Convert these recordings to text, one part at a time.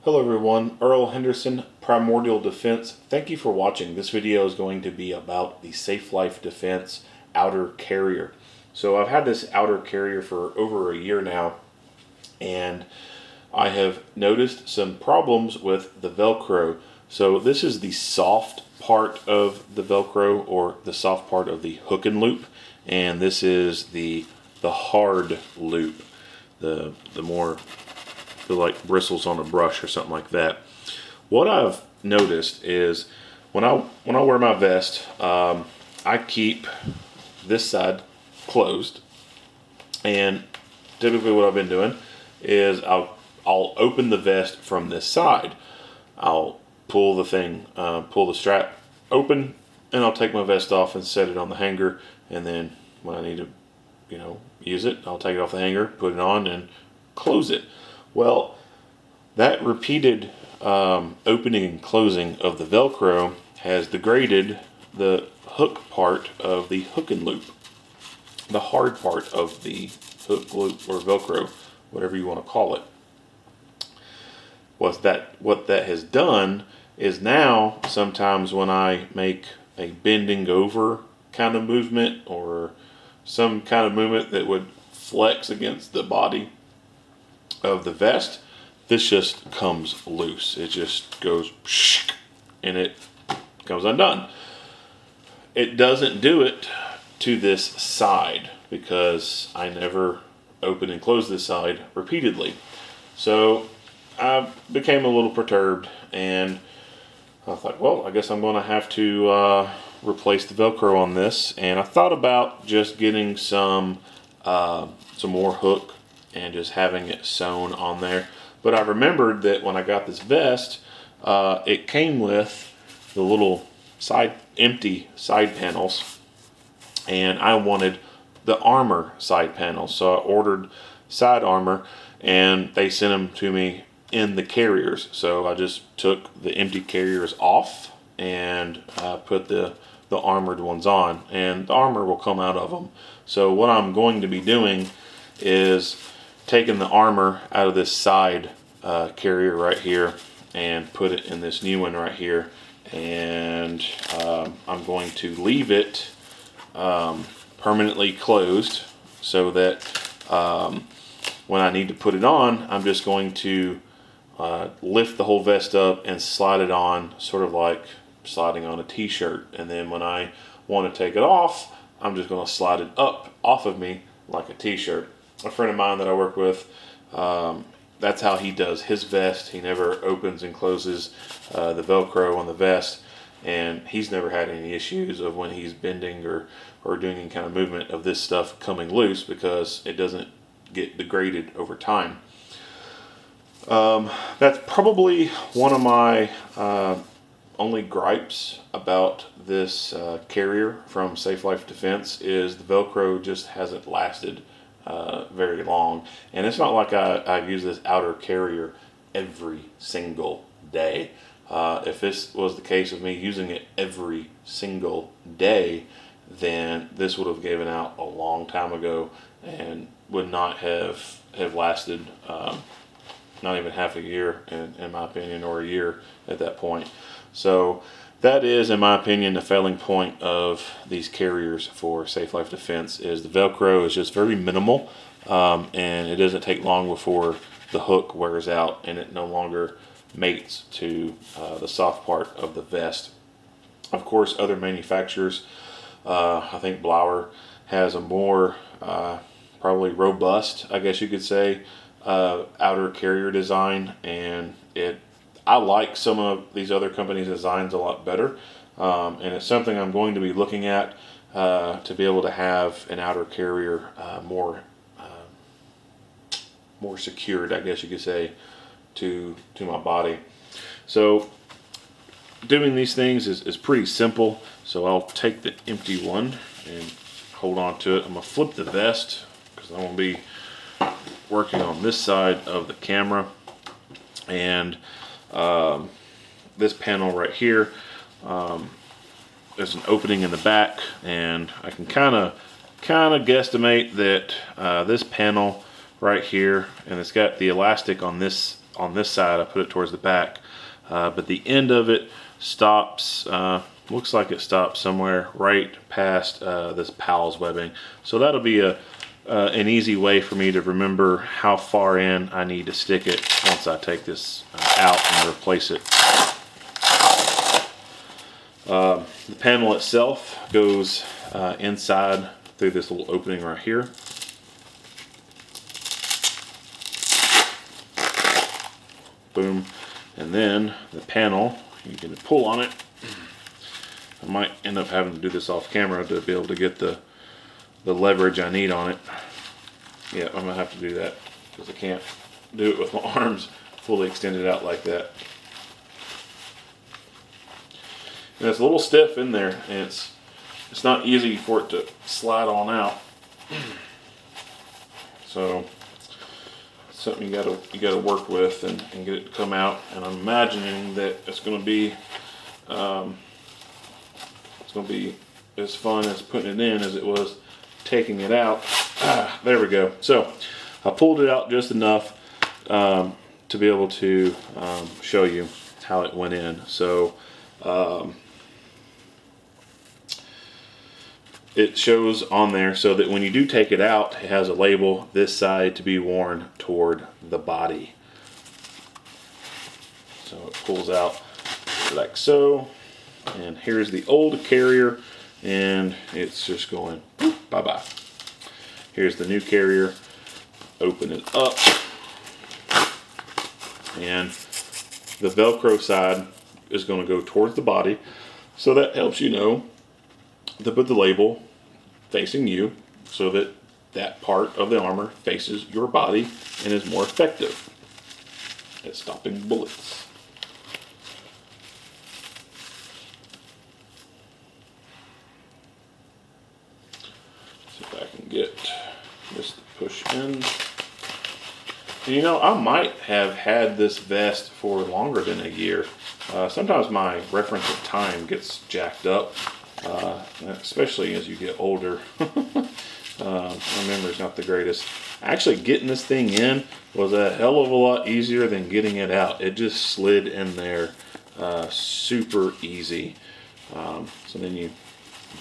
Hello everyone, Earl Henderson, Primordial Defense. Thank you for watching. This video is going to be about the SafeLife Defense outer carrier. So I've had this outer carrier for over a year now, and I have noticed some problems with the velcro. So this is the soft part of the velcro, or the soft part of the hook and loop, and this is the hard loop, the more like bristles on a brush or something like that. What I've noticed is when I wear my vest, I keep this side closed, and typically what I've been doing is I'll open the vest from this side. I'll pull the strap open, and I'll take my vest off and set it on the hanger, and then when I need to use it, I'll take it off the hanger, put it on, and close it. Well, that repeated opening and closing of the velcro has degraded the hook part of the hook and loop, the hard part of the hook loop or velcro, whatever you want to call it. What that has done is now sometimes when I make a bending over kind of movement, or some kind of movement that would flex against the body of the vest, this just comes loose. It just goes and it comes undone. It doesn't do it to this side because I never open and close this side repeatedly. So I became a little perturbed, and I thought, well, I guess I'm going to have to replace the velcro on this. And I thought about just getting some more hook and just having it sewn on there. But I remembered that when I got this vest, it came with the little empty side panels, and I wanted the armor side panels. So I ordered side armor, and they sent them to me in the carriers. So I just took the empty carriers off and put the armored ones on, and the armor will come out of them. So what I'm going to be doing is taking the armor out of this side carrier right here and put it in this new one right here, and I'm going to leave it permanently closed so that when I need to put it on, I'm just going to lift the whole vest up and slide it on, sort of like sliding on a t-shirt. And then when I want to take it off, I'm just going to slide it up off of me like a t-shirt. A friend of mine that I work with, that's how he does his vest. He never opens and closes the velcro on the vest, and he's never had any issues of when he's bending or doing any kind of movement of this stuff coming loose, because it doesn't get degraded over time. That's probably one of my only gripes about this carrier from SafeLife Defense, is the velcro just hasn't lasted very long. And it's not like I use this outer carrier every single day. If this was the case of me using it every single day, then this would have given out a long time ago and would not have lasted not even half a year, in my opinion, or a year at that point. So that is, in my opinion, the failing point of these carriers for SafeLife Defense, is the velcro is just very minimal, and it doesn't take long before the hook wears out and it no longer mates to the soft part of the vest. Of course, other manufacturers, I think Blower has a more probably robust, I guess you could say, outer carrier design, and I like some of these other companies' designs a lot better, and it's something I'm going to be looking at to be able to have an outer carrier more secured, I guess you could say, to my body. So doing these things is pretty simple. So I'll take the empty one and hold on to it. I'm gonna flip the vest because I'm gonna be working on this side of the camera, and this panel right here, there's an opening in the back, and I can kind of guesstimate that this panel right here, and it's got the elastic on this on this side, I put it towards the back. But the end of it stops, looks like it stops somewhere right past this PALS webbing. So that'll be an easy way for me to remember how far in I need to stick it once I take this out and replace it. The panel itself goes inside through this little opening right here. Boom. And then the panel, you can pull on it. I might end up having to do this off camera to be able to get the leverage I need on it. Yeah, I'm gonna have to do that because I can't do it with my arms fully extended out like that. And it's a little stiff in there, and it's not easy for it to slide on out. So it's something you gotta work with and get it to come out. And I'm imagining that it's gonna be as fun as putting it in as it was taking it out. There we go. So I pulled it out just enough to be able to show you how it went in. So it shows on there so that when you do take it out, it has a label, this side to be worn toward the body. So it pulls out like so, and here's the old carrier, and it's just going bye-bye. Here's the new carrier. Open it up, and the Velcro side is going to go towards the body, so that helps you know to put the label facing you so that that part of the armor faces your body and is more effective at stopping bullets. See if I can get this to push in. And you know, I might have had this vest for longer than a year. Sometimes my reference of time gets jacked up. Especially as you get older. My memory's not the greatest. Actually getting this thing in was a hell of a lot easier than getting it out. It just slid in there super easy. So then you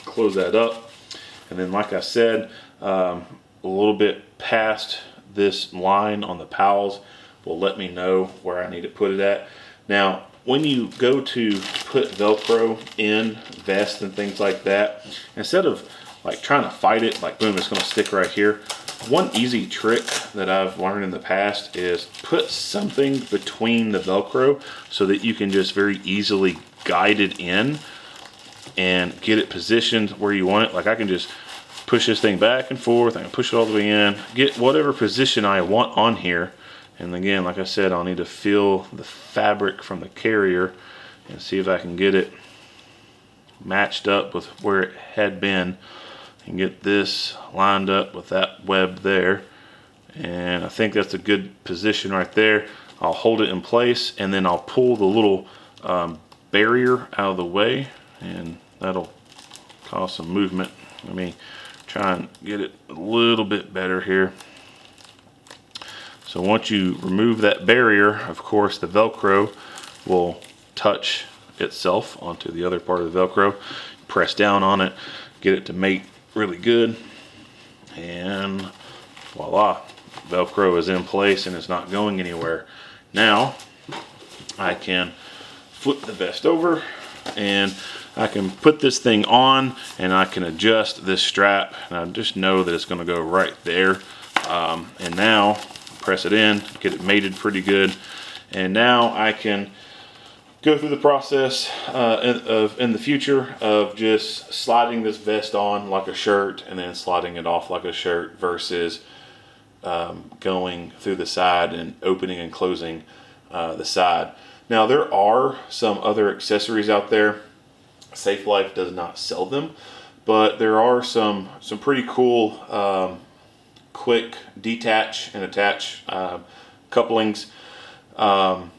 close that up, and then like I said, a little bit past this line on the PALS will let me know where I need to put it at. Now when you go to put Velcro in vests and things like that, instead of like trying to fight it, like boom, it's going to stick right here. One easy trick that I've learned in the past is put something between the Velcro so that you can just very easily guide it in and get it positioned where you want it. Like I can just push this thing back and forth, I can push it all the way in, get whatever position I want on here. And again, like I said, I'll need to feel the fabric from the carrier and see if I can get it matched up with where it had been and get this lined up with that web there. And I think that's a good position right there. I'll hold it in place, and then I'll pull the little barrier out of the way, and that'll cause some movement. Let me try and get it a little bit better here. So once you remove that barrier, of course, the Velcro will touch itself onto the other part of the Velcro. Press down on it, get it to mate really good, and voila, Velcro is in place and it's not going anywhere. Now I can flip the vest over, and I can put this thing on, and I can adjust this strap, and I just know that it's going to go right there. And now press it in, get it mated pretty good, and now I can go through the process in the future of just sliding this vest on like a shirt and then sliding it off like a shirt versus going through the side and opening and closing the side. Now there are some other accessories out there. SafeLife does not sell them, but there are some pretty cool quick detach and attach couplings and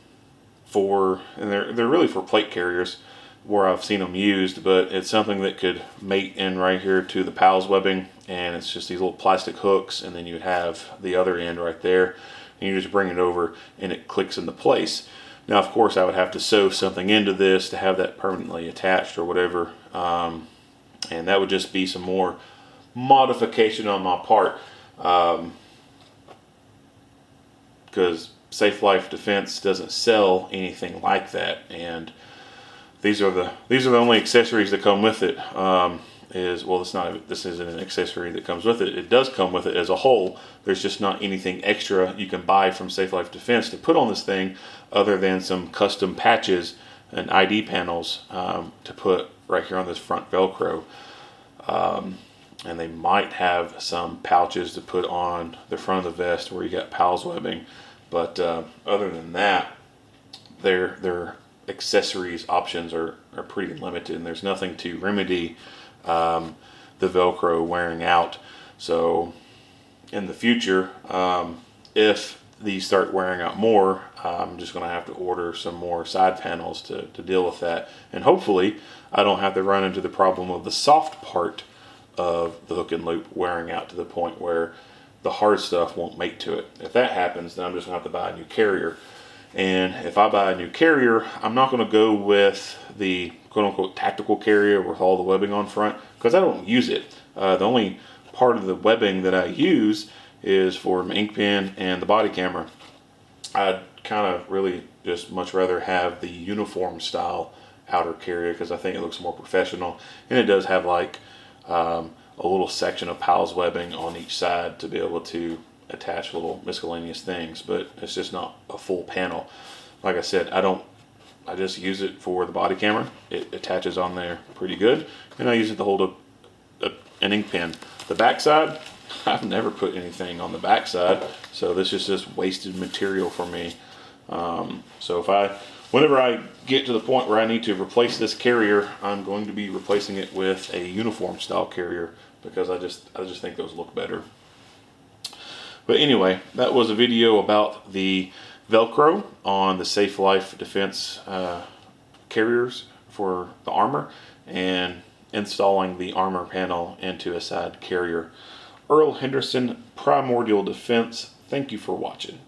they're really for plate carriers where I've seen them used, but it's something that could mate in right here to the PALS webbing, and it's just these little plastic hooks, and then you have the other end right there and you just bring it over and it clicks into place. Now, of course, I would have to sew something into this to have that permanently attached or whatever, and that would just be some more modification on my part, because SafeLife Defense doesn't sell anything like that, and these are the only accessories that come with it. This isn't an accessory that comes with it. It does come with it as a whole. There's just not anything extra you can buy from SafeLife Defense to put on this thing, other than some custom patches and ID panels to put right here on this front Velcro. And they might have some pouches to put on the front of the vest where you got PALS webbing. But other than that, their accessories options are pretty limited, and there's nothing to remedy the Velcro wearing out. So in the future, if these start wearing out more, I'm just going to have to order some more side panels to deal with that. And hopefully I don't have to run into the problem of the soft part of the hook and loop wearing out to the point where the hard stuff won't mate to it. If that happens, then I'm just going to have to buy a new carrier. And if I buy a new carrier, I'm not going to go with the quote-unquote tactical carrier with all the webbing on front, because I don't use it. The only part of the webbing that I use is for my ink pen and the body camera. I'd kind of really just much rather have the uniform style outer carrier, because I think it looks more professional, and it does have like a little section of PALS webbing on each side to be able to attach little miscellaneous things, but it's just not a full panel. Like I said, I just use it for the body camera. It attaches on there pretty good, and I use it to hold an ink pen. The back side, I've never put anything on the back side, so this is just wasted material for me. So whenever I get to the point where I need to replace this carrier, I'm going to be replacing it with a uniform style carrier, because I just think those look better. But anyway, that was a video about the Velcro on the SafeLife Defense carriers for the armor, and installing the armor panel into a side carrier. Earl Henderson, Primordial Defense. Thank you for watching.